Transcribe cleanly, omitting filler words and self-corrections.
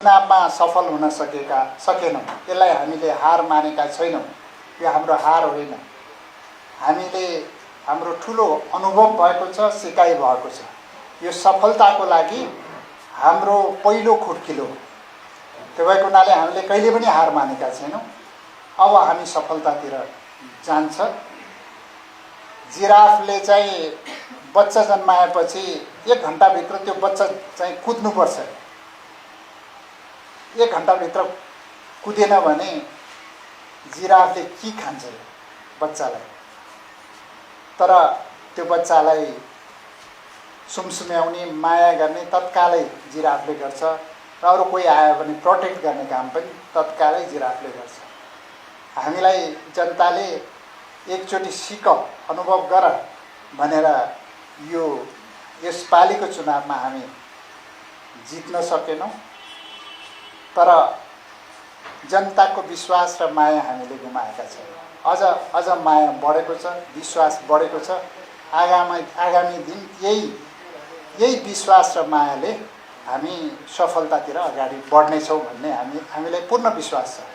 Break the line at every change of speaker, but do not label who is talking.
चुनावमा सफल हुन सकेनौँ। यसलाई हामीले हार मानेका छैनौँ। यो हाम्रो हार होइन। हाम्रो ठुलो अनुभव भएको छ, सिकाइ भएको छ। यो सफलताको लागि हाम्रो पहिलो खुड्किलो हो। त्यो भएको हुनाले हामीले कहिले पनि हार मानेका छैनौँ। अब हामी सफलतातिर जान्छ। जिराफले चाहिँ बच्चा जन्माएपछि 1 घण्टाभित्र त्यो बच्चा चाहिँ कुद्नुपर्छ। 1 घण्टाभित्र कुदेन भने जिराफले के खान्छ बच्चालाई। तर त्यो बच्चालाई सुमसुम्याउने, माया गर्ने तत्कालै जिराफले गर्छ र अरू कोही आयो भने प्रोटेक्ट गर्ने काम पनि तत्कालै जिराफले गर्छ। हामीलाई जनताले एकचोटि सिक, अनुभव गर भनेर यसपालिको चुनावमा हामी जित्न सकेनौँ। तर जनताको विश्वास र माया हामीले गुमाएका छैनौँ। अझ माया बढेको छ, विश्वास बढेको छ। आगामी दिन यही विश्वास र मायाले हामी सफलतातिर अगाडि बढ्नेछौँ भन्ने हामीलाई पूर्ण विश्वास छ।